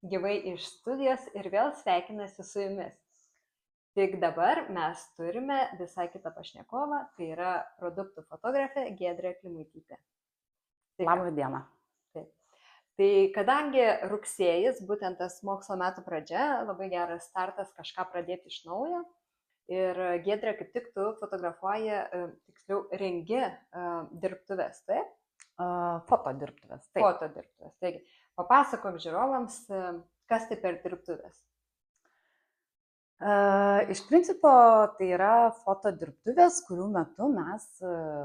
gyvai iš studijos ir vėl sveikinasi su jumis. Tik dabar mes turime visai kitą pašnekovą, tai yra produktų fotografė Giedrė Klimaitytė. Labą dieną. Taip. Tai kadangi rugsėjis, būtent tas mokslo metų pradžia, labai geras startas kažką pradėti iš naujo. Ir Giedrė, kaip tik tu fotografuoji, tiksliau rengi dirbtuves, taip? Fotodirbtuvės. Taip. Fotodirbtuvės. Taigi, papasakok žiūrovams, kas tai per dirbtuvės. Iš principo tai yra fotodirbtuvės, kurių metu mes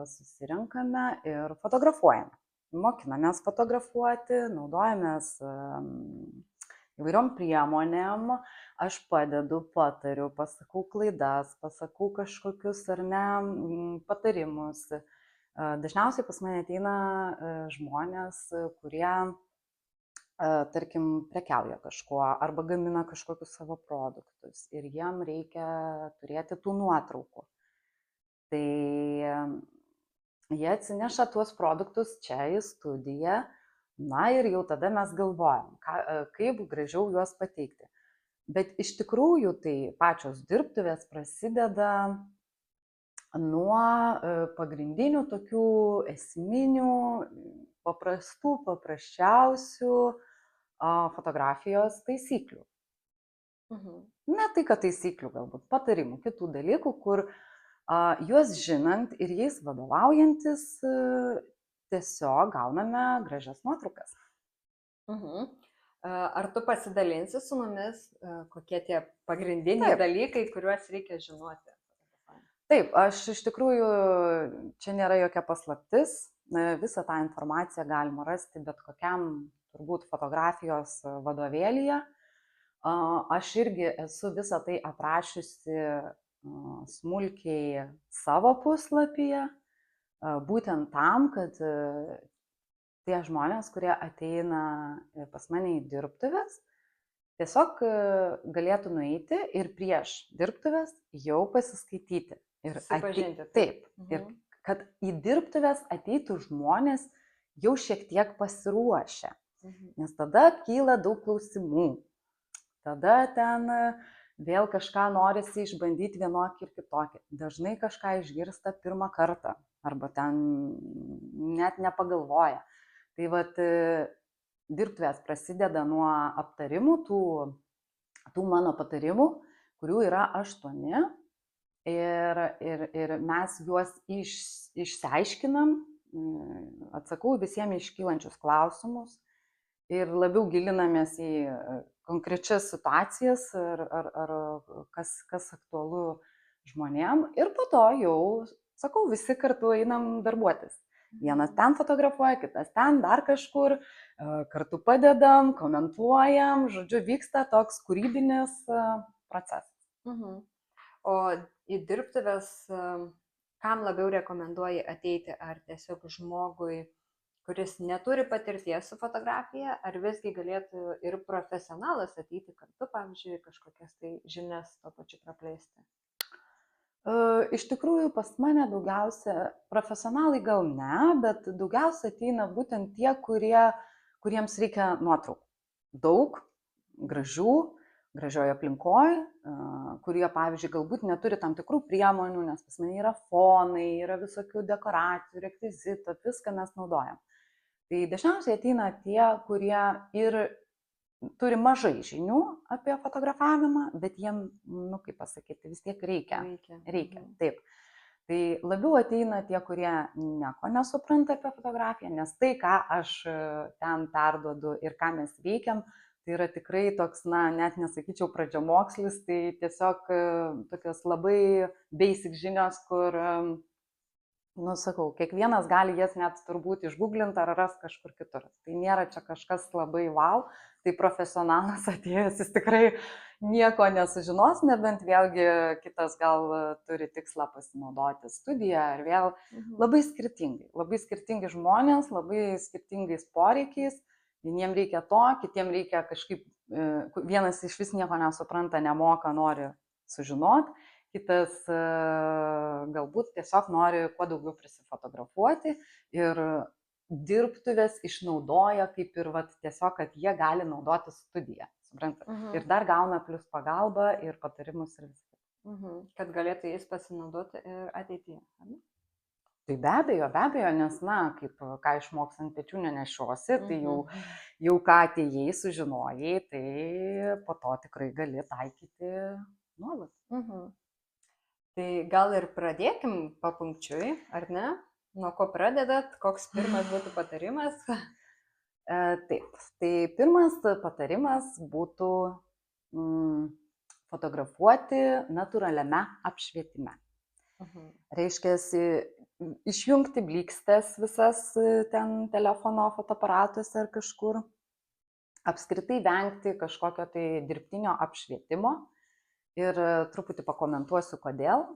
susirenkame ir fotografuojame. Mokinamės fotografuoti, naudojamės įvairiom priemonėm, aš padedu, patariu, pasakau klaidas, pasakau kažkokius ar ne patarimus. Dažniausiai pas mane ateina žmonės, kurie, tarkim, prekiauja kažkuo arba gamina kažkokius savo produktus ir jiem reikia turėti tų nuotraukų. Tai jie atsineša tuos produktus čia į studiją, na ir jau tada mes galvojam, kaip gražiau juos pateikti. Bet iš tikrųjų tai pačios dirbtuvės prasideda nuo pagrindinių tokių esminių, paprasčiausių fotografijos taisyklių. Ne tai, kad taisyklių, galbūt patarimų, kitų dalykų, kur juos žinant ir jais vadovaujantis tiesiog gauname gražias nuotraukas. Ar tu pasidalinsi su mumis, kokie tie pagrindiniai dalykai, kuriuos reikia žinoti? Taip, aš iš tikrųjų, čia nėra jokia paslaptis, visą tą informaciją galima rasti bet kokiam turbūt fotografijos vadovėlyje. Aš irgi esu visą tai aprašiusi smulkiai savo puslapyje, būtent tam, kad tie žmonės, kurie ateina pas mane į dirbtuves, tiesiog galėtų nueiti ir prieš dirbtuves jau pasiskaityti. Ir susipažinti. Taip. Ir kad į dirbtuves ateitų žmonės jau šiek tiek pasiruošę. Nes tada kyla daug klausimų. Tada ten vėl kažką norisi išbandyti vienokį ir kitokį. Dažnai kažką išgirsta pirmą kartą arba ten net nepagalvoja. Tai vat dirbtuvės prasideda nuo aptarimų, tų mano patarimų, kurių yra 8. Ir mes juos išsiaiškinam, atsakau visiems iškylančius klausimus ir labiau gilinamės į konkrečias situacijas ar kas aktualu žmonėm. Ir po to jau, sakau, visi kartu einam darbuotis. Vienas ten fotografuoja, kitas ten, dar kažkur, kartu padedam, komentuojam, žodžiu, vyksta toks kūrybinis procesas. O į dirbtuves kam labiau rekomenduoji ateiti? Ar tiesiog žmogui, kuris neturi patirties su fotografija, ar visgi galėtų ir profesionalas ateiti kartu, pavyzdžiui, kažkokias tai žinias tuo pačiu praplėsti? Iš tikrųjų, pas mane daugiausia, profesionalai gal ne, bet daugiausia ateina būtent tie, kuriems reikia nuotraukų. Daug, gražioje aplinkoje, kurie, pavyzdžiui, galbūt neturi tam tikrų priemonių, nes pas mane yra fonai, yra visokių dekoracijų, rekvizitų, viską mes naudojam. Tai dažniausiai ateina tie, kurie ir turi mažai žinių apie fotografavimą, bet jiem, kaip pasakyti, vis tiek reikia. Taip. Tai labiau ateina tie, kurie nieko nesupranta apie fotografiją, nes tai, ką aš ten perduodu ir ką mes veikiam, tai yra tikrai toks, net nesakyčiau pradžiamokslis, tai tiesiog tokios labai basic žinios, kur, sakau, kiekvienas gali jas net turbūt išgooglinti ar ras kažkur kitur. Tai nėra čia kažkas labai wow, tai profesionalas atėjęs, jis tikrai nieko nesužinos, nebent vėlgi kitas gal turi tikslą pasinaudoti studiją ar vėl. Labai skirtingi žmonės, labai skirtingais poreikiais. Vieniem reikia to, kitiem reikia kažkaip, vienas iš vis nieko nesupranta, nemoka, nori sužinoti, kitas galbūt tiesiog nori kuo daugiau prisifotografuoti ir dirbtuvės išnaudoja kaip ir vat, tiesiog, kad jie gali naudoti studiją. Suprantate? Ir dar gauna plus pagalbą ir patarimus ir viską. Kad galėtų jais pasinaudoti ir ateityje. Tai be abejo, nes, na, kaip ką išmoks ant pečių nenešiosi, tai jau ką atėjai, sužinojai, tai po to tikrai gali taikyti nuolat. Tai gal ir pradėkim papunkčiui, ar ne? Nuo ko pradedat, koks pirmas būtų patarimas? Taip, tai pirmas patarimas būtų fotografuoti natūraliame apšvietime. Reiškia, išjungti blykstės visas ten telefono fotoaparatuose ar kažkur, apskritai vengti kažkokio tai dirbtinio apšvietimo ir truputį pakomentuosiu, kodėl.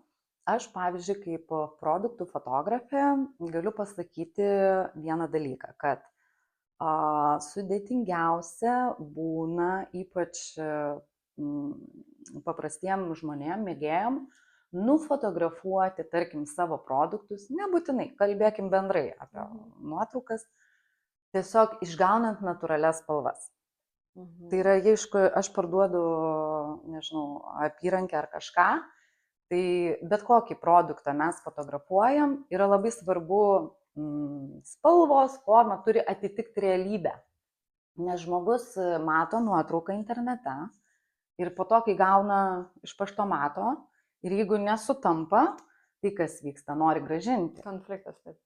Aš, pavyzdžiui, kaip produktų fotografė galiu pasakyti vieną dalyką, kad sudėtingiausia būna ypač paprastiem žmonėm, mėgėjam, nufotografuoti, tarkim, savo produktus, nebūtinai, kalbėkim bendrai apie nuotraukas, tiesiog išgaunant natūralias spalvas. Tai yra, jeigu aš parduodu, nežinau, apyrankę ar kažką, tai bet kokį produktą mes fotografuojam, yra labai svarbu spalvos, forma turi atitikti realybę. Nes žmogus mato nuotrauką internete ir po to, kai gauna iš paštomato, ir jeigu nesutampa, tai kas vyksta, nori gražinti. Konfliktas, taip.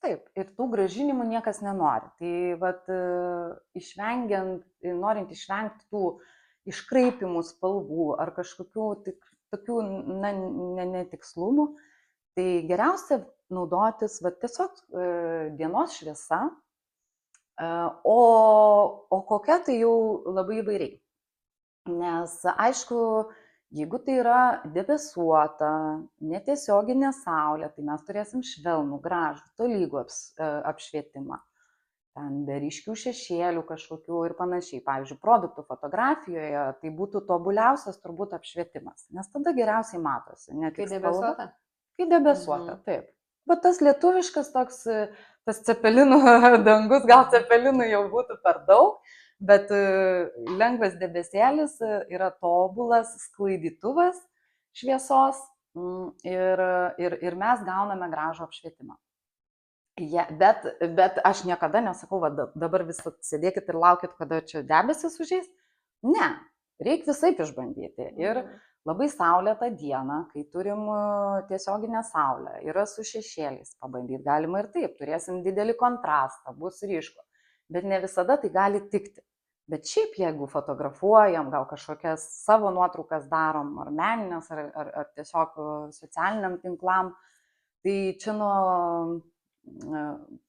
Taip, ir tų gražinimų niekas nenori. Tai vat, norint išvengti tų iškraipimų spalvų ar kažkokių tokių netikslumų, tai geriausia naudotis tiesiog dienos šviesa, o kokia tai jau labai įvairiai. Nes aišku, jeigu tai yra debesuota, netiesioginė saulė, tai mes turėsim švelnų, gražų, tolygų apšvietimą. Ten be ryškių šešėlių kažkokių ir panašiai. Pavyzdžiui, produktų fotografijoje tai būtų tobuliausias turbūt apšvietimas, nes tada geriausiai matosi. Kai debesuota? Kai debesuota, taip. Bet tas lietuviškas toks, tas cepelinų dangus, gal cepelinų jau būtų per daug, bet lengvas debesėlis yra tobulas sklaidytuvas šviesos ir mes gauname gražų apšvietimą. Bet aš niekada nesakau, dabar visą sėdėkit ir laukit, kada čia debesis užeis. Ne, reikia visaip išbandyti. Ir labai saulėtą dieną, kai turim tiesioginę saulę, yra su šešėliais pabandyti, galima ir taip, turėsim didelį kontrastą, bus ryšku. Bet ne visada tai gali tikti. Bet šiaip jeigu fotografuojam, gal kažkokias savo nuotraukas darom, ar meninės, ar tiesiog socialiniam tinklam, tai čia nuo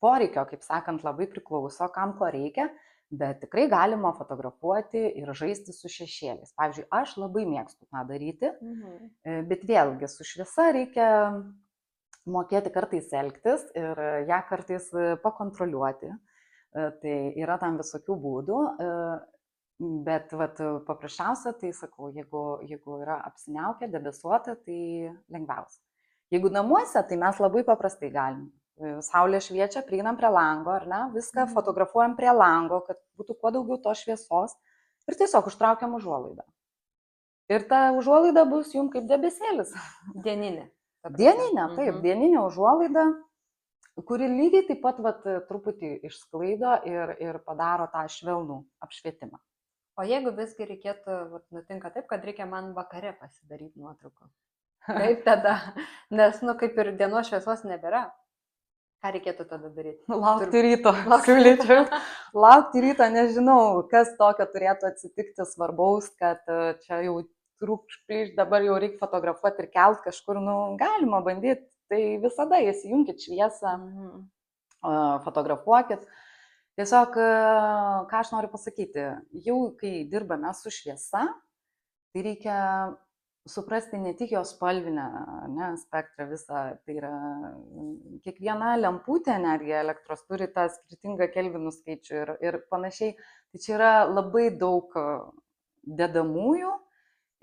poreikio, kaip sakant, labai priklauso, kam ko reikia, bet tikrai galima fotografuoti ir žaisti su šešėliais. Pavyzdžiui, aš labai mėgstu tą daryti, bet vėlgi su šviesa reikia mokėti kartais elgtis ir ją kartais pakontroliuoti. Tai yra tam visokių būdų, bet paprasčiausia, tai sakau, jeigu yra apsiniaukę, debesuota, tai lengviausia. Jeigu namuose, tai mes labai paprastai galim. Saulė šviečia, prieinam prie lango, ar ne, viską fotografuojam prie lango, kad būtų kuo daugiau to šviesos ir tiesiog užtraukiam užuolaidą. Ir ta užuolaida bus jums kaip debesėlis. Dieninė. Dieninė, taip, dieninė užuolaida, kuri lygiai taip pat truputį išsklaido ir padaro tą švelnų apšvietimą. O jeigu visgi reikėtų, nutinka taip, kad reikia man vakare pasidaryti nuotrauką. Kaip tada? Nes, kaip ir dienos šviesos nebėra. Ką reikėtų tada daryti? Laukti ryto. Laukti ryto, nežinau, kas tokio turėtų atsitikti svarbaus, kad čia jau trūkšplyš, dabar jau reikia fotografuoti ir kelt kažkur, galima bandyti. Tai visada įsijunkit šviesą, fotografuokit. Tiesiog, ką aš noriu pasakyti, jau kai dirbame su šviesa, tai reikia suprasti ne tik jos spalvinę spektrą visą, tai yra kiekviena lemputė, netgi elektros turi tą skirtingą kelvinų skaičių ir panašiai. Tai čia yra labai daug dedamųjų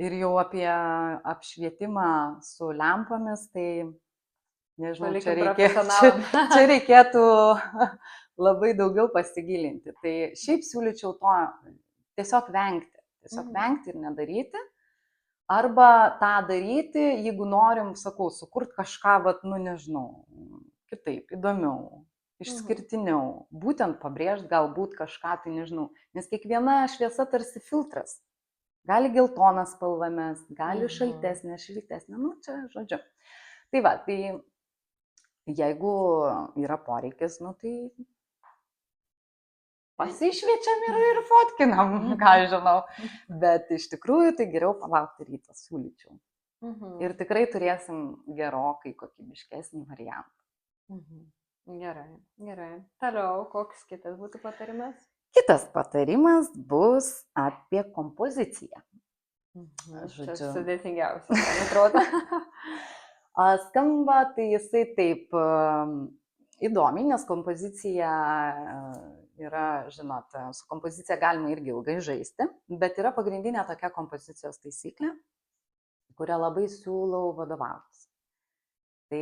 ir jau apie apšvietimą su lempomis, tai nežinau, Palikim profesionalam. čia reikėtų labai daugiau pasigilinti. Tai šiaip siūlyčiau to tiesiog vengti ir nedaryti. Arba tą daryti, jeigu norim, sakau, sukurti kažką, nežinau, kitaip, įdomiau, išskirtiniau, būtent pabrėžti galbūt kažką, tai nežinau, nes kiekviena šviesa tarsi filtras. Gali geltoną spalvą mest, gali šaltesnė, šiltesnė, čia žodžiu. Tai tai jeigu yra poreikis, tai pasišviečiam ir fotkinam, ką žinau. Bet iš tikrųjų tai geriau palaukti rytą, siūlyčiau. Ir tikrai turėsim gerokai kokybiškesnį variantą. Gerai. Toliau, koks kitas būtų patarimas? Kitas patarimas bus apie kompoziciją. Čia sudėtingiausia, man atrodo. Skamba, tai jisai taip įdomiai, nes kompozicija yra, žinot, su kompozicija galima irgi ilgai žaisti, bet yra pagrindinė tokia kompozicijos taisyklė, kurią labai siūlau vadovautis. Tai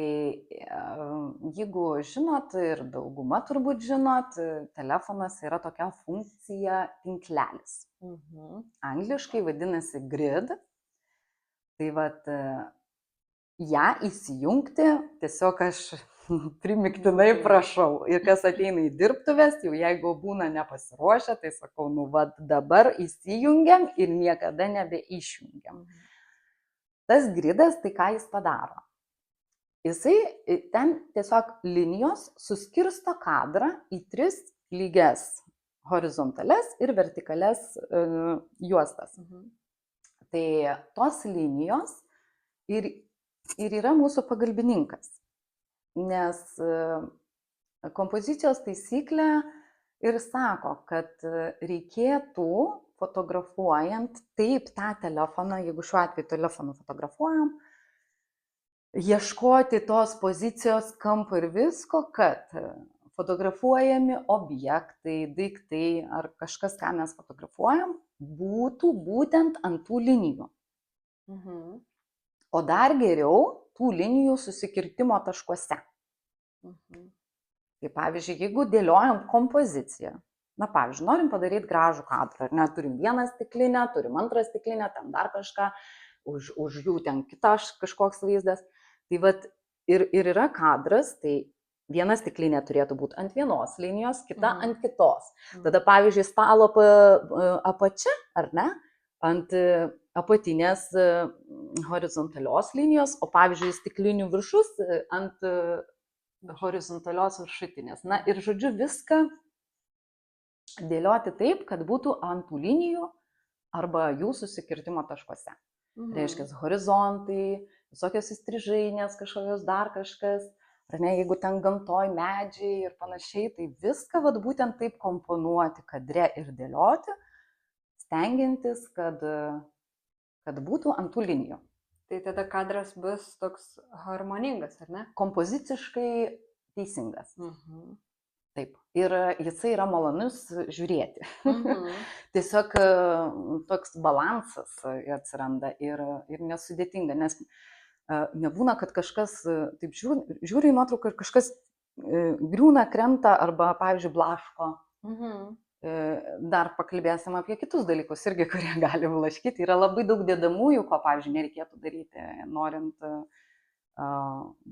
jeigu žinot, ir dauguma turbūt žinot, telefonas yra tokia funkcija tinklelis. Angliškai vadinasi grid. Tai ją įsijungti, tiesiog aš primiktinai prašau. Ir kas ateina į dirbtuves, jau jeigu būna nepasiruošę, tai sakau, dabar įsijungiam ir niekada nebeišjungiam. Tas gridas, tai ką jis padaro? Jisai ten tiesiog linijos suskirsto kadrą į 3 lygias horizontales ir vertikales juostas. Tai tos linijos ir yra mūsų pagalbininkas. Nes kompozicijos taisyklė ir sako, kad reikėtų fotografuojant taip tą telefoną, jeigu šiuo atveju telefonu fotografuojam, ieškoti tos pozicijos, kampo ir visko, kad fotografuojami objektai, daiktai ar kažkas, ką mes fotografuojam, būtų būtent ant tų linijų. O dar geriau tų linijų susikirtimo taškuose. Tai pavyzdžiui, jeigu dėliojam kompoziciją, pavyzdžiui, norim padaryti gražų kadrą, ar ne, turim vieną stiklinę, turim antrą stiklinę, ten dar kažką, už jų ten kitas kažkoks vaizdas. Tai ir yra kadras, tai viena stiklinė turėtų būti ant vienos linijos, kita ant kitos. Tada, pavyzdžiui, stalo apačia, ar ne, ant apatinės horizontalios linijos, o pavyzdžiui, stiklinių viršus ant horizontalios viršutinės. Ir žodžiu, viską dėlioti taip, kad būtų ant tų linijų arba jų susikirtimo taškuose. Reiškia, horizontai, visokios įstrižainės, kažkokios dar kažkas, ar ne, jeigu ten gamtoj medžiai ir panašiai, tai viską būtent taip komponuoti kadre ir dėlioti, stengiantis, kad būtų ant tų linijų. Tai tada kadras bus toks harmoningas, ar ne? Kompoziciškai teisingas. Taip. Ir jisai yra malonus žiūrėti. Tiesiog toks balansas atsiranda ir nesudėtinga, nes nebūna, kad kažkas taip žiūri į nuotrauką ir kažkas griūna, krenta arba, pavyzdžiui, blaško. Dar pakalbėsim apie kitus dalykus irgi, kurie gali blaškyti. Yra labai daug dedamųjų, ko, pavyzdžiui, nereikėtų daryti, norint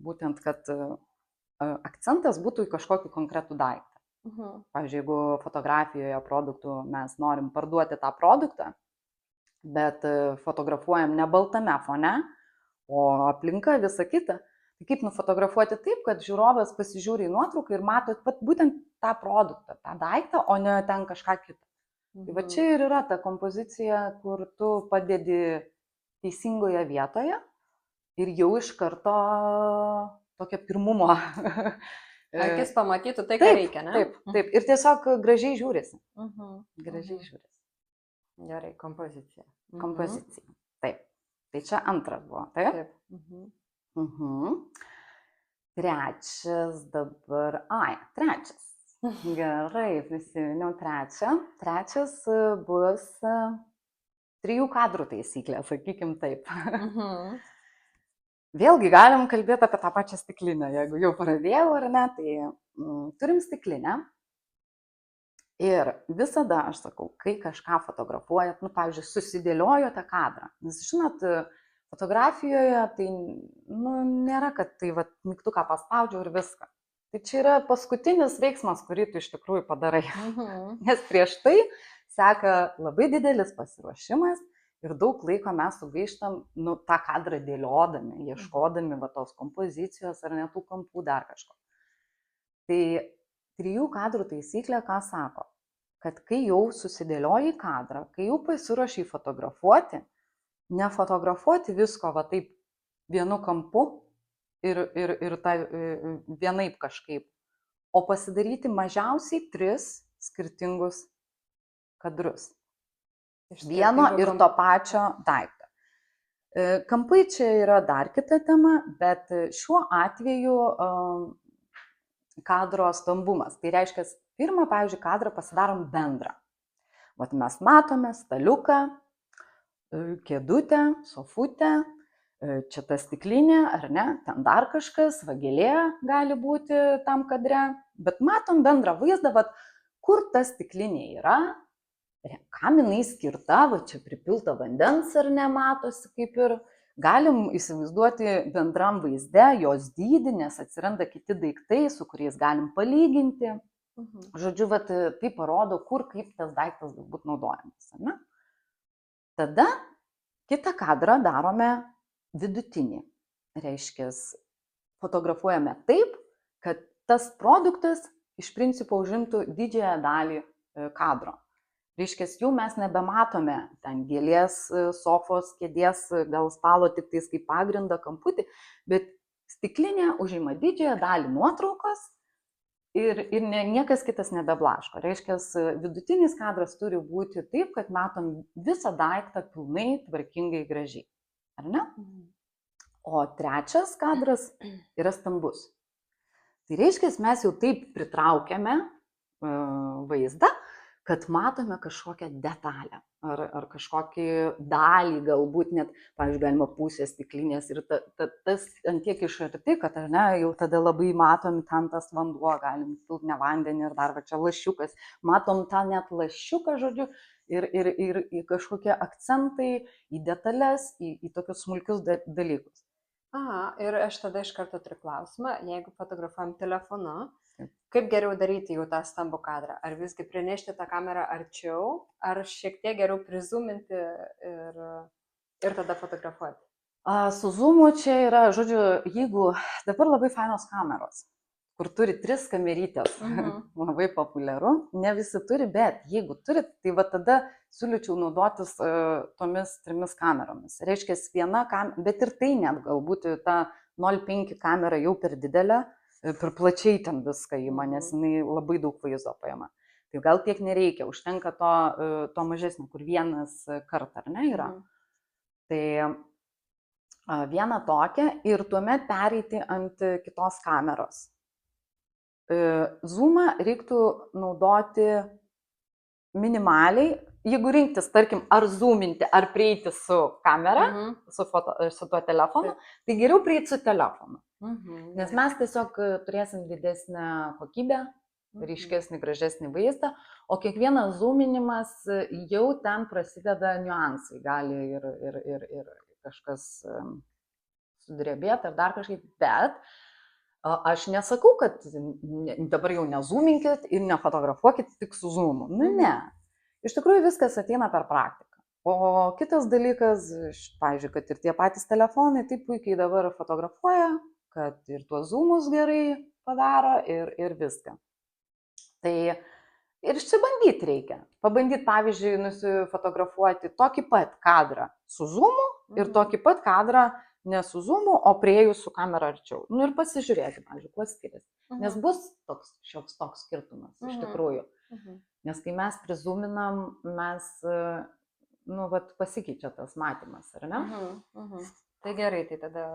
būtent, kad akcentas būtų į kažkokį konkretų daiktą. Pavyzdžiui, jeigu fotografijoje produktų mes norim parduoti tą produktą, bet fotografuojam ne baltame fone, o aplinka visa kita, tai kaip nufotografuoti taip, kad žiūrovas pasižiūri į nuotrauką ir mato būtent tą produktą, tą daiktą, o ne ten kažką kitą. Tai čia ir yra ta kompozicija, kur tu padedi teisingoje vietoje ir jau iš karto tokia pirmumo. Akis pamatytų tai, ką reikia, ne? Taip. Ir tiesiog gražiai žiūrisi. Gražiai žiūrisi. Gerai, kompozicija. Kompozicija. Taip. Tai čia antras buvo, taip? Trečias dabar. Trečias. Gerai, prisiminiau trečią. Trečias bus 3 kadrų taisyklė, sakykim taip. Vėlgi galim kalbėti apie tą pačią stiklinę. Jeigu jau pradėjau ar ne, tai turim stiklinę. Ir visada aš sakau, kai kažką fotografuojat, pavyzdžiui, susidėliojote kadrą. Nes žinot, fotografijoje tai nėra, kad tai mygtuką paspaudžiau ir viską. Tai čia yra paskutinis veiksmas, kurį tu iš tikrųjų padarai. Nes prieš tai seka labai didelis pasiruošimas ir daug laiko mes sugaištam tą kadrą dėliodami, ieškodami tos kompozicijos ar netų kampų dar kažko. Tai 3 kadrų taisyklė ką sako? Kad kai jau susidėlioji kadrą, kai jau pasiruošiai fotografuoti, nefotografuoti visko taip vienu kampu ir vienaip kažkaip, o pasidaryti mažiausiai 3 skirtingus kadrus. Vieno ir to pačio daikto. Kampai čia yra dar kita tema, bet šiuo atveju kadro stambumas. Tai reiškia, pirmą, pavyzdžiui, kadrą pasidarom bendrą. Vat mes matome staliuką, kėdutę, sofutę, čia ta stiklinė, ar ne, ten dar kažkas, vagėlė gali būti tam kadre, bet matom bendrą vaizdą, vat, kur ta stiklinė yra, kam jinai skirta, va čia pripilta vandens ar ne, matosi kaip ir. Galim įsivaizduoti bendram vaizde jos dydį, nes atsiranda kiti daiktai, su kuriais galim palyginti. Žodžiu, tai parodo, kur kaip tas daiktas galbūt naudojamas. Ne? Tada kitą kadrą darome vidutinį. Reiškia, fotografuojame taip, kad tas produktas iš principo užimtų didžiąją dalį kadro. Reiškia, jau mes nebematome ten gėlės, sofos, kėdės, gal stalo tik tais kaip pagrindą kamputį, bet stiklinė užima didžiąją dalį nuotraukos ir niekas kitas nebeblaško. Reiškia, vidutinis kadras turi būti taip, kad matom visą daiktą pilnai, tvarkingai, gražiai. Ar ne? O 3 kadras yra stambus. Tai reiškia, mes jau taip pritraukiame vaizdą, kad matome kažkokią detalę ar kažkokį dalį, galbūt net, pavyzdžiui, galima pusę stiklinės ir tas antiek iš arti, kad ar ne, jau tada labai matom ten tas vanduo, galim pilt ne vandenį ir dar va čia lašiukas, matom tą net lašiuką, žodžiu, ir kažkokie akcentai į detalės, į tokius smulkius dalykus. Aha, ir aš tada iš karto turiu klausimą, jeigu fotografuojam telefonu, kaip geriau daryti jau tą stambų kadrą? Ar visgi prinešti tą kamerą arčiau, ar šiek tiek geriau prizuminti ir tada fotografuoti? Su zoomu čia yra, žodžiu, jeigu dabar labai fainos kameros, kur turi 3 kamerytės, labai populiaru, ne visi turi, bet jeigu turit, tai va tada siūlyčiau naudotis tomis 3 kameromis. Reiškia, viena kamera, bet ir tai net galbūt ta 0,5 kamera jau per didelė, per plačiai ten viską įma, nes jinai labai daug vaizdo paima. Tai gal tiek nereikia, užtenka to mažesnio, kur vienas kartą, ar ne, yra. Tai vieną tokią ir tuomet pereiti ant kitos kameros. Zoomą reiktų naudoti minimaliai, jeigu rinktis, tarkim, ar zoominti, ar prieiti su kamera, su tuo telefonu, tai geriau prieiti su telefonu. Nes mes tiesiog turėsim didesnę kokybę, ryškesnį, gražesnį vaizdą, o kiekvienas zoominimas jau ten prasideda niuansai, gali ir kažkas sudrebėti ar dar kažkaip, bet aš nesakau, kad dabar jau nezoominkit ir nefotografuokit tik su zoomu. Ne. Iš tikrųjų viskas ateina per praktiką. O kitas dalykas, pavyzdžiui, kad ir tie patys telefonai taip puikiai dabar fotografuoja, kad ir tuos zoomus gerai padaro ir viską. Tai ir išsibandyti reikia. Pabandyti, pavyzdžiui, nusifotografuoti tokį pat kadrą su zoomu ir tokį pat kadrą ne su zoomu, o priejus su kamera arčiau. Ir pasižiūrėti, pavyzdžiui, kuo skiriasi. Nes bus šioks toks skirtumas iš tikrųjų. Nes kai mes prizoominam, mes, pasikeičia tas matymas, ar ne? Tai gerai, tai tada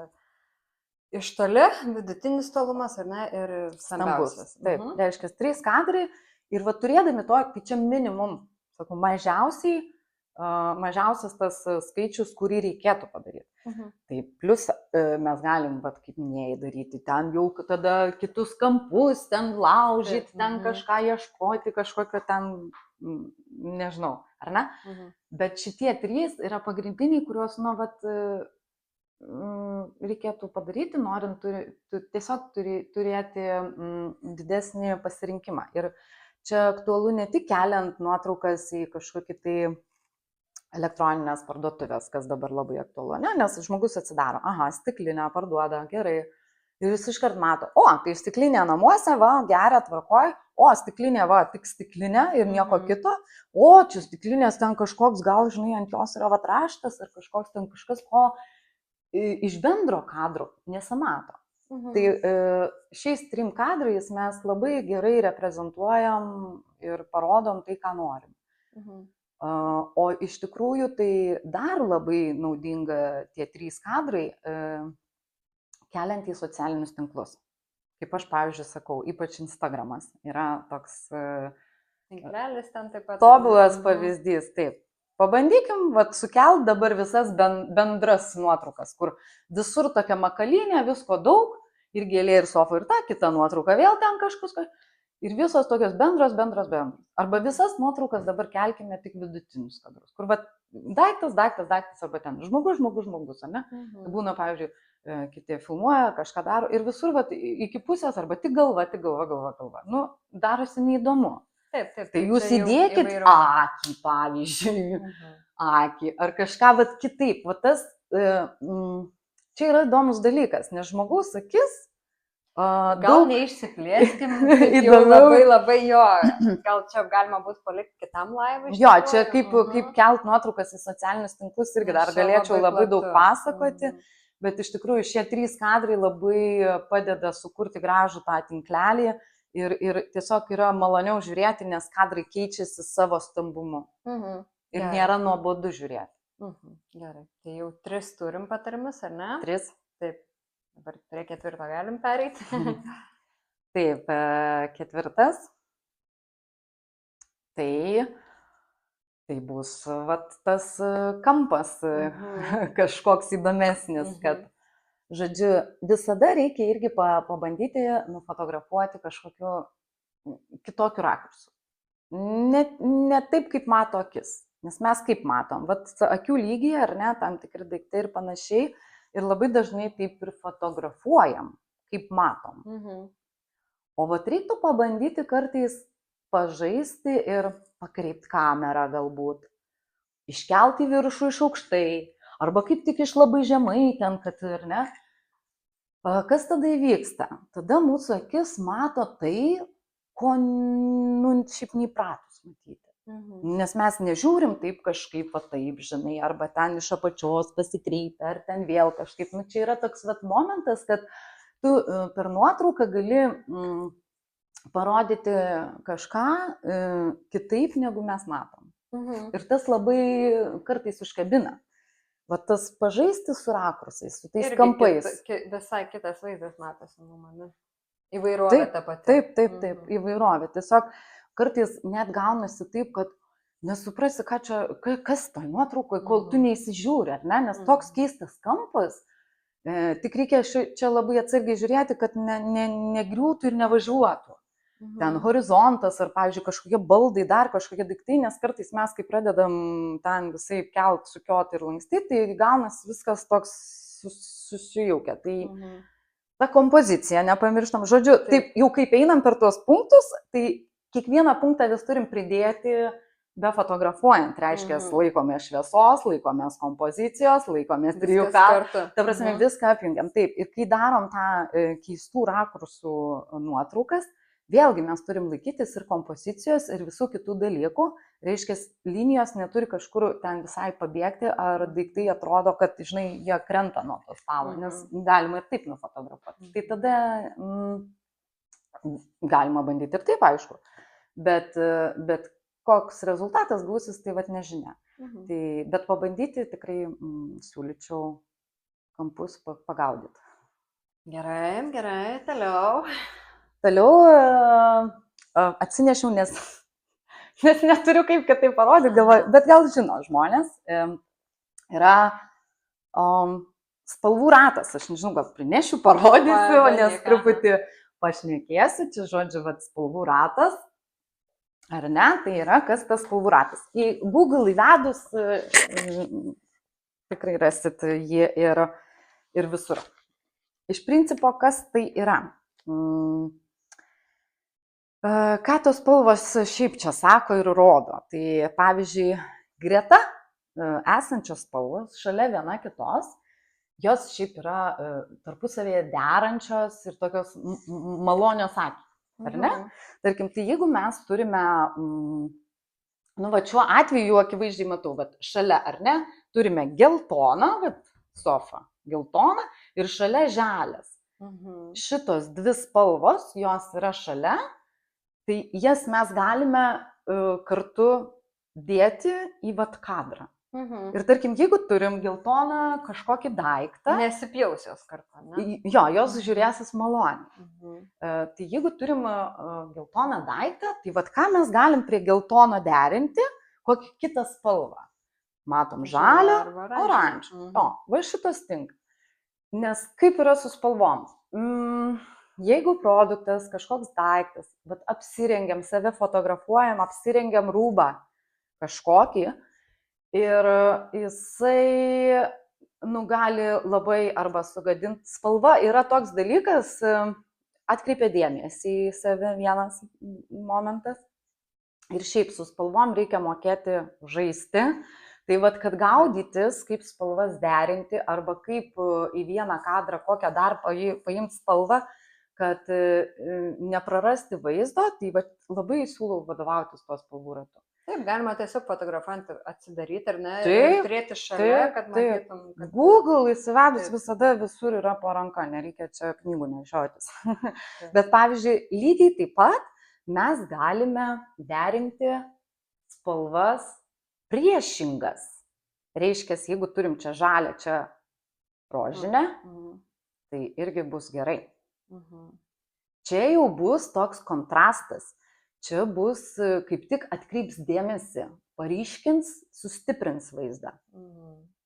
iš toli vidutinis tolumas, ar ne, ir stambiausias. Taip, reiškia 3 kadrai ir turėdami to, tai čia minimum, sakau, mažiausiai mažiausias tas skaičius, kurį reikėtų padaryti. Tai plus mes galim, kaip minėjai, daryti ten jau tada kitus kampus, ten laužyti, ten kažką ieškoti, kažkokio ten, nežinau, ar ne? Bet šitie 3 yra pagrindiniai, kuriuos, reikėtų padaryti, norint tiesiog turėti didesnį pasirinkimą. Ir čia aktualu ne tik keliant nuotraukas į kažkokį tai elektroninės parduotuvės, kas dabar labai aktualu, ne? Nes žmogus atsidaro, stiklinę parduoda, gerai. Ir jis iškart mato, tai stiklinė namuose, geria, tvarkoj, stiklinė, tik stiklinė ir nieko kito, čia stiklinės ten kažkoks, gal, žinai, ant jos yra raštas ar kažkoks ten kažkas, ko iš bendro kadro nesimato. Tai šiais 3 kadrais mes labai gerai reprezentuojam ir parodom tai, ką norim. O iš tikrųjų tai dar labai naudinga tie 3 kadrai keliant į socialinius tinklus. Kaip aš, pavyzdžiui, sakau, ypač Instagramas yra toks tinklelis ten taip pat. Tobulas pavyzdys, taip. Pabandykim sukelt dabar visas bendras nuotraukas, kur visur tokia makalynė, visko daug, ir gėlė, ir sofa, ir ta kita nuotrauka, vėl ten kažkas, ir visos tokios bendros. Arba visas nuotraukas dabar kelkime tik vidutinius kadrus, kur daiktas, arba ten žmogus, ne? Būna, pavyzdžiui, kiti filmuoja, kažką daro, ir visur iki pusės, arba tik galva. Darosi neįdomu. Taip. Tai jūs įdėkit akį, pavyzdžiui, akį, ar kažką kitaip. Čia yra įdomus dalykas, nes žmogaus akis gal neišsiplėskim, jau labai jo, gal čia galima bus palikti kitam laivui. Jo, čia kaip kelt nuotraukas į socialinius tinklus irgi dar galėčiau labai daug pasakoti, bet iš tikrųjų šie 3 kadrai labai padeda sukurti gražų tą tinklelį. Ir tiesiog yra maloniau žiūrėti, nes kadrai keičiasi savo stambumu. Ir nėra nuobodu žiūrėti. Gerai. Tai jau 3 turim patarimus, ar ne? 3. Taip. Dabar prie 4 galim pereiti. Taip, 4. Tai bus tas kampas kažkoks įdomesnis, kad žodžiu, visada reikia irgi pabandyti nufotografuoti kažkokiu kitokiu rakursu. Ne taip, kaip mato akis. Nes mes kaip matom, akių lygyje, ar ne, tam tikri daiktai ir panašiai, ir labai dažnai taip ir fotografuojam, kaip matom. O reiktų pabandyti kartais pažaisti ir pakreipti kamerą galbūt, iškelti viršų iš aukštai, arba kaip tik iš labai žemai ten, kad ir ne. Kas tada įvyksta? Tada mūsų akis mato tai, ko šiaip neįpratus matyti. Nes mes nežiūrim taip kažkaip taip, žinai, arba ten iš apačios pasikreipia, ar ten vėl kažkaip. Čia yra toks momentas, kad tu per nuotrauką gali parodyti kažką kitaip, negu mes matom. Ir tas labai kartais užkabina. Tas pažaisti su rakursais, su tais kampais. Visai kitas vaizdas matosi, man. Įvairovė ta pati. Taip, įvairovė. Tiesiog kartais net gaunasi taip, kad nesuprasi, kas toj nuotraukoje, kol tu neįsižiūri, ar ne? Nes toks keistas kampas, tik reikia čia labai atsargiai žiūrėti, kad negriūtų ir nevažiuotų. Ten horizontas, ar, pavyzdžiui, kažkokie baldai, dar kažkokie daiktai, nes kartais mes, kai pradedam ten visai kelt, sukioti ir lankstyti, tai gaunasi viskas toks susijaukia. Tai ta kompozicija, nepamirštam, žodžiu, taip jau kaip einam per tuos punktus, tai kiekvieną punktą vis turim pridėti be fotografuojant. Reiškia, laikomės šviesos, laikomės kompozicijos, laikomės 3 kadrų. Ta prasme, viską apjungiam. Taip, ir kai darom tą keistų rakursų nuotraukas, vėlgi mes turim laikytis ir kompozicijos, ir visų kitų dalykų. Reiškia, linijos neturi kažkur ten visai pabėgti, ar daiktai atrodo, kad, žinai, jie krenta nuo to stalo, nes galima ir taip nufotografuoti. Tai tada galima bandyti ir taip, aišku. Bet koks rezultatas gausis, tai nežinia. Bet pabandyti tikrai siūlyčiau kampus pagaudyti. Gerai, toliau. Toliau atsinešiau, nes nes neturiu kaip kitaip parodyti, galvoju, bet gal žino žmonės, yra spalvų ratas, aš nežinau, gal prinešiu, parodysiu, nes truputį pašnekėsiu, čia žodžiu, spalvų ratas, ar ne, tai yra kas tas spalvų ratas. Į Google įvedus tikrai rasit jį ir visur. Iš principo, kas tai yra? Ką tos spalvos šiaip čia sako ir rodo? Tai pavyzdžiui, greta esančios spalvos, šalia viena kitos, jos šiaip yra tarpusavėje derančios ir tokios malonios akys, ar ne? Tarkim, tai jeigu mes turime, šiuo atveju akivaizdžiai matau, šalia, ar ne, turime geltoną, sofą, geltoną ir šalia žalias. Šitos dvi spalvos, jos yra šalia, tai jas mes galime kartu dėti į kadrą. Ir tarkim, jeigu turim geltoną kažkokį daiktą... Nesipjaus jos kartu, ne? Jo, jos žiūrėsis maloniai. Tai jeigu turim geltoną daiktą, tai ką mes galim prie geltono derinti, kokį kitą spalvą. Matom žalią, oranžą. Va šitas tinka. Nes kaip yra su spalvom? Jeigu produktas, kažkoks daiktas, apsirengiam, save fotografuojam, apsirengiam rūbą kažkokį ir jisai gali labai arba sugadinti. Spalva yra toks dalykas, atkreipia dėmesį į save vienas momentas. Ir šiaip su spalvom reikia mokėti žaisti. Tai kad gaudytis, kaip spalvas derinti arba kaip į vieną kadrą kokią dar paimti spalvą, kad neprarasti vaizdo, tai labai siūlau vadovautis tuo spalvų ratu. Taip, galima tiesiog fotografuojant atsidaryti ir turėti šalia, kad matytum. Google įsivedus visada visur yra po ranka, nereikia čia knygų nešiotis. Bet pavyzdžiui, lygiai taip pat mes galime derinti spalvas priešingas. Reiškia, jeigu turim čia žalią, čia rožinę, tai irgi bus gerai. Čia jau bus toks kontrastas. Čia bus, kaip tik atkreips dėmesį, paryškins, sustiprins vaizdą.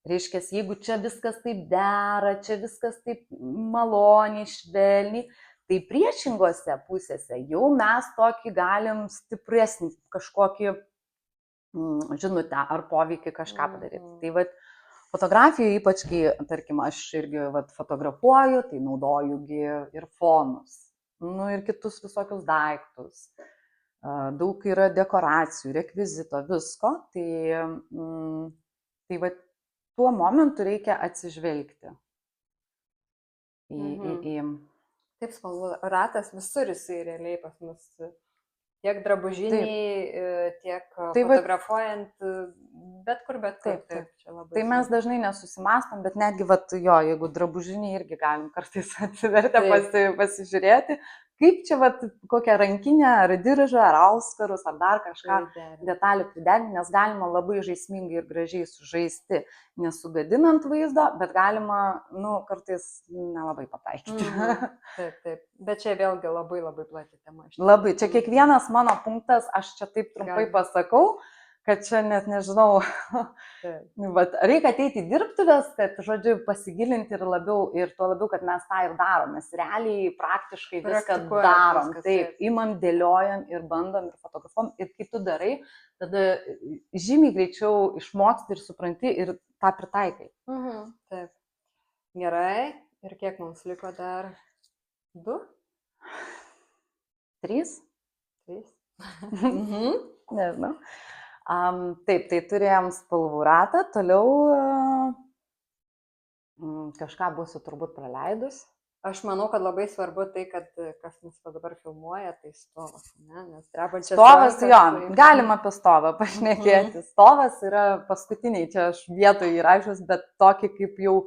Reiškia, jeigu čia viskas taip dera, čia viskas taip maloniai, švelniai, tai priešingose pusėse jau mes tokį galim stipresnį kažkokį žinutę ar poveikį kažką padaryti. Tai fotografijoje, ypač kai, tarkim, aš irgi fotografuoju, tai naudoju ir fonus, ir kitus visokius daiktus. Daug yra dekoracijų, rekvizito, visko, tai tuo momentu reikia atsižvelgti. Taip, spalvų ratas visur jisai realiai pas mus. Tiek drabužiniai, tiek fotografuojant, bet kur. Taip. Tai mes dažnai nesusimastom, bet netgi, jeigu drabužiniai irgi galim kartais atsivertę pasižiūrėti, kaip čia kokią rankinę, ar diržą, ar auskarus, ar dar kažką detalių priderinti, nes galima labai žaismingai ir gražiai sužaisti, nesugadinant vaizdo, bet galima, kartais nelabai pataikyti. Taip. Bet čia vėlgi labai plati tema. Labai. Čia kiekvienas mano punktas, aš čia taip trumpai pasakau, kad čia net nežinau, reikia ateiti į dirbtuves, kad, žodžiu, pasigilinti ir tuo labiau, kad mes tą ir darom, mes realiai praktiškai viską darom, taip, imam, dėliojam ir bandom ir fotografuom, ir kai tu darai, tada žymiai greičiau išmoksti ir supranti ir tą pritaikai. Taip. Gerai, ir kiek mums liko dar? 2? 3? 3? Nežinau. Taip, tai turėjom spalvų ratą, toliau kažką būsiu turbūt praleidus. Aš manau, kad labai svarbu tai, kad kas mus dabar filmuoja, tai stovas, ne? Nes drebančias stovas, jo, galima apie stovą pašnekėti. Stovas yra paskutiniai, čia aš vietoj įrašęs, bet tokį kaip jau,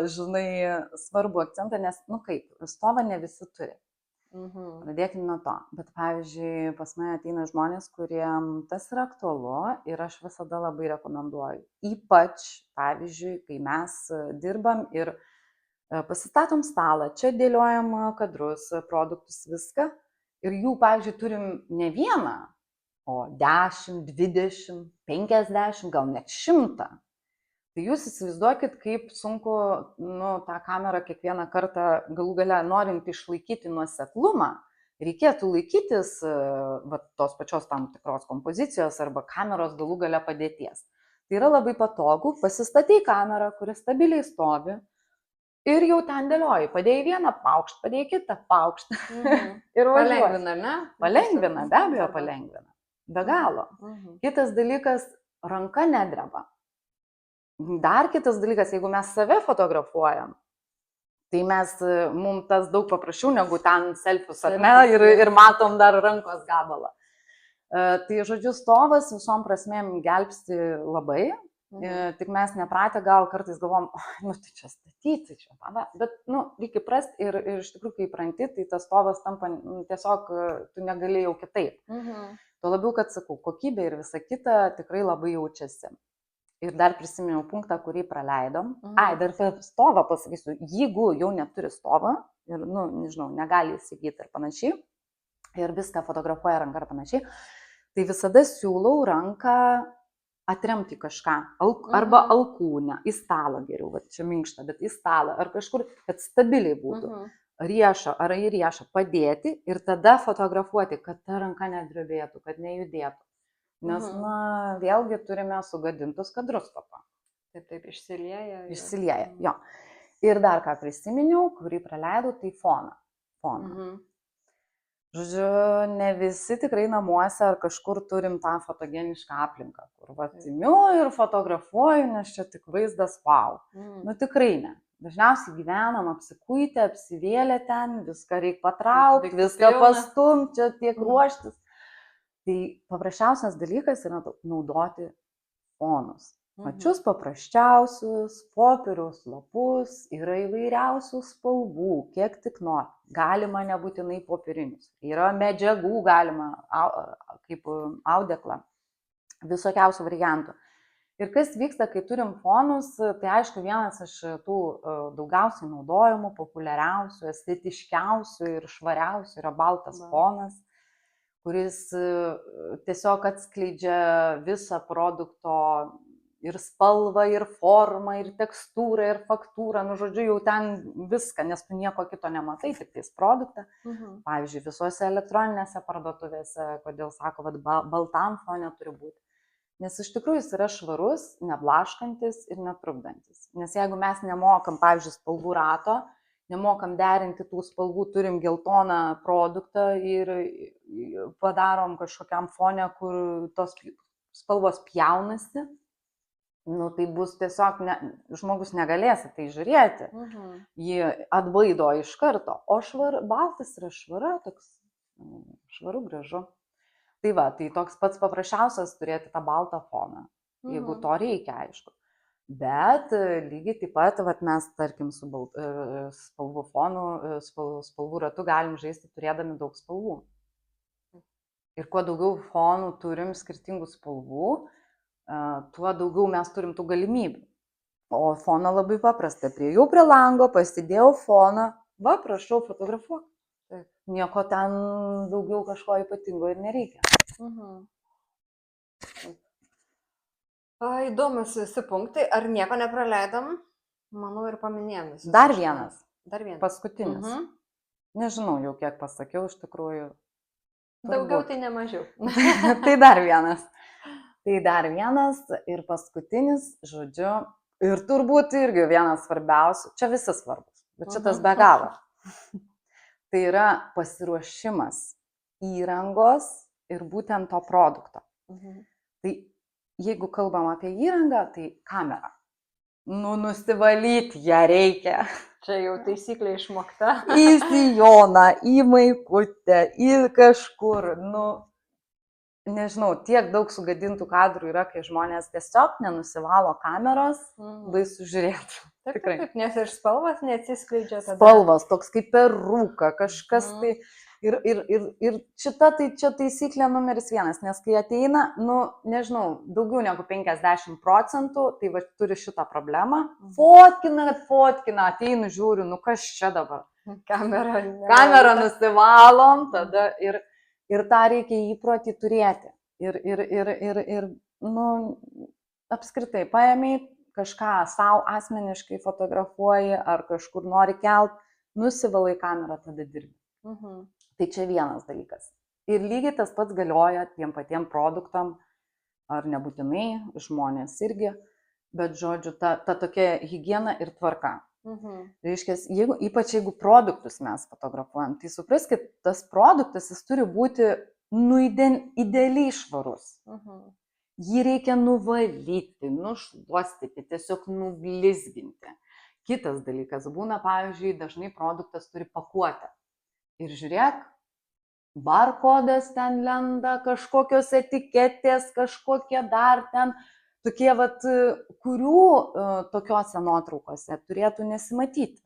žinai, svarbu akcentą, nes, kaip, stovą ne visi turi. Pradėkime nuo to, bet pavyzdžiui, pas mane ateina žmonės, kuriem tas yra aktualu ir aš visada labai rekomenduoju. Ypač, pavyzdžiui, kai mes dirbam ir pasistatom stalą, čia dėliojam kadrus, produktus, viską ir jų, pavyzdžiui, turim ne vieną, o 10, 20, 50, gal net 100. Tai jūs įsivaizduokit, kaip sunku tą kamerą kiekvieną kartą galų gale norint išlaikyti nuoseklumą, reikėtų laikytis tos pačios tam tikros kompozicijos arba kameros galų gale padėties. Tai yra labai patogu, pasistatei kamerą, kuri stabiliai stovi ir jau ten dėlioji. Padėjai vieną paukštą, padėjai kitą paukštą. Ir palengvina, ne? Palengvina, be abejo palengvina. Be galo. Kitas dalykas, ranka nedreba. Dar kitas dalykas, jeigu mes save fotografuojam, tai mums tas daug paprasčiau negu ten selfius, ar ne, ir matom dar rankos gabalą. Tai žodžiu, stovas visom prasmėm gelbsti labai, tik mes nepratę gal kartais galvom, tai čia statyti, bet reikia prasti ir iš tikrųjų, kai pranti, tai tas stovas tampa tiesiog, tu negali jau kitaip. Tuo labiau, kad sakau, kokybė ir visa kita tikrai labai jaučiasi. Ir dar prisiminiau punktą, kurį praleidom. Dar stovą pasakysiu, jeigu jau neturi stovą ir, nežinau, negali įsigyti ir panašiai, ir viską fotografuoja ranka ir panašiai, tai visada siūlau ranką atremti kažką, arba alkūnę, į stalą geriau, čia minkšta, bet į stalą, ar kažkur, kad stabiliai būtų. Riešą ar į riešą padėti ir tada fotografuoti, kad ta ranka nedrebėtų, kad nejudėtų. Nes, vėlgi turime sugadintus kadrus papą. Taip, išsilieja. Išsilieja, jo. Ir dar ką prisiminiau, kurį praleidau, tai foną. Žodžiu, ne visi tikrai namuose ar kažkur turim tą fotogenišką aplinką, kur imiu ir fotografuoju, nes čia tik vaizdas wow. Tikrai ne. Dažniausiai gyvenam apsikuitę, apsivėlę ten, viską reikia patraukti, viską pastumti, čia tiek ruoštis. Tai paprasčiausias dalykas yra naudoti fonus. Pačius paprasčiausius, popieriaus lapus, yra įvairiausių spalvų, kiek tik nori. Galima nebūtinai popierinius. Yra medžiagų, galima kaip audeklą, visokiausių variantų. Ir kas vyksta, kai turim fonus, tai aišku, vienas iš tų daugiausiai naudojamų, populiariausių, estetiškiausių ir švariausių yra baltas fonas, kuris tiesiog atskleidžia visą produkto ir spalvą, ir formą, ir tekstūrą, ir faktūrą. Žodžiu, jau ten viską, nes tu nieko kito nematai, tik tais produktą. Pavyzdžiui, visose elektroninėse parduotuvėse, kodėl sako, baltam fone turi būti. Nes iš tikrųjų jis yra švarus, neblaškantis ir netrukdantis. Nes jeigu mes nemokam, pavyzdžiui, spalvų rato, nemokam derinti tų spalvų, turim geltoną produktą ir padarom kažkokiam fone, kur tos spalvos pjaunasi, tai bus tiesiog, žmogus negalės tai žiūrėti, jį atbaido iš karto, o baltas yra švara, toks švaru, gražu. Tai toks pats paprasčiausias turėti tą baltą foną, jeigu to reikia, aišku. Bet lygiai taip pat mes, tarkim, su spalvų fonu, spalvų ratu galim žaisti turėdami daug spalvų. Ir kuo daugiau fonų turim skirtingų spalvų, tuo daugiau mes turim tų galimybių. O foną labai paprasta. Priėjau prie lango, pasidėjau foną, prašau, fotografuok. Nieko ten daugiau kažko ypatingo ir nereikia. Įdomus visi punktai. Ar nieko nepraleidom? Manau, ir paminėjom visus. Dar vienas. Paskutinis. Nežinau jau kiek pasakiau, iš tikrųjų. Daugiau tai nemažiau. Tai dar vienas. Ir paskutinis, žodžiu, ir turbūt irgi vienas svarbiausių. Čia visi svarbus, bet šitas be galo. Tai yra pasiruošimas įrangos ir būtent to produkto. Tai jeigu kalbam apie įrangą, tai kamera. Nusivalyti ją reikia. Čia jau taisyklė išmokta. Į sijoną, į maikutę, į kažkur. Nežinau, tiek daug sugadintų kadrų yra, kai žmonės tiesiog nenusivalo kameros, baisu žiūrėti. Taip, nes ir spalvas neatsiskleidžia tada. Spalvas, toks kaip perūka, kažkas tai. Ir čia taisyklė numeris 1, nes kai ateina, nežinau, daugiau negu 50%, tai turi šitą problemą. Fotkina, ateinu, žiūriu, kas čia dabar. Kamerą nusivalom, tada ir tą reikia įprotį turėti. Ir nu, apskritai, paėmiai kažką savo asmeniškai fotografuoji ar kažkur nori kelt, nusivalai kamerą, tada dirbi. Tai čia vienas dalykas. Ir lygiai tas pats galioja tiem patiem produktam, ar nebūtinai, žmonės irgi, bet žodžiu, ta tokia higiena ir tvarka. Reiškia, ypač jeigu produktus mes fotografuojam, tai supraskit, tas produktas jis turi būti idealiai švarus. Jį reikia nuvalyti, nušluostyti, tiesiog nublizginti. Kitas dalykas, būna, pavyzdžiui, dažnai produktas turi pakuotę. Ir žiūrėk, barkodas ten lenda, kažkokios etiketės, kažkokie dar ten, tokie, vat, kurių tokiuose nuotraukose turėtų nesimatyti.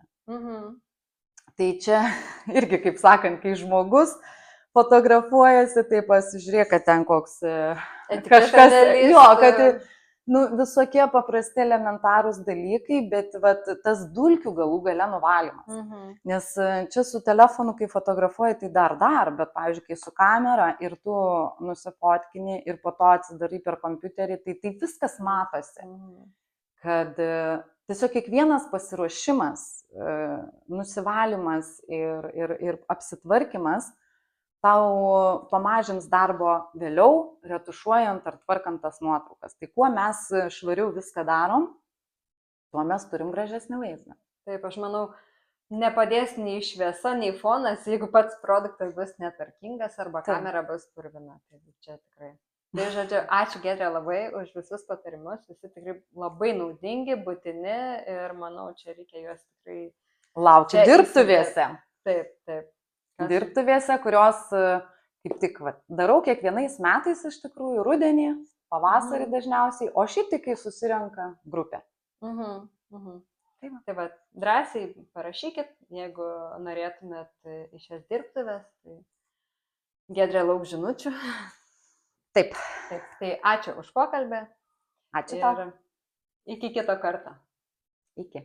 Tai čia irgi, kaip sakant, kai žmogus fotografuojasi, tai pasižiūrėk, kad ten koks kažkas, kad visokie paprasti elementarūs dalykai, bet vat, tas dulkių galų gale nuvalymas. Nes čia su telefonu, kai fotografuoji, tai dar, bet, pavyzdžiui, kai su kamera ir tu nusifotkini ir po to atsidarai per kompiuterį, tai viskas matosi. Kad tiesiog kiekvienas pasiruošimas, nusivalymas ir apsitvarkymas tau pamažins darbo vėliau, retušuojant ar tvarkant tas nuotraukas. Tai kuo mes švariau viską darom, tuo mes turim gražesnį vaizdą. Taip, aš manau, nepadės nei šviesa, nei fonas, jeigu pats produktas bus netvarkingas arba kamera bus purvina. Tai čia tikrai. Tai žodžiu, ačiū Giedre labai už visus patarimus, visi tikrai labai naudingi, būtini ir manau, čia reikia juos tikrai laukti dirbtuvėse. Taip. Dirbtuvėse, kurios kaip tik darau kiekvienais metais iš tikrųjų, rudenį, pavasarį dažniausiai, o šiaip tik kai susirenka grupė. Tai va, drąsiai parašykit, jeigu norėtumėt į šias dirbtuvės, tai Giedre lauk žinučių. Taip. Tai ačiū už pokalbį. Ačiū tau. Ir iki kito karto. Iki.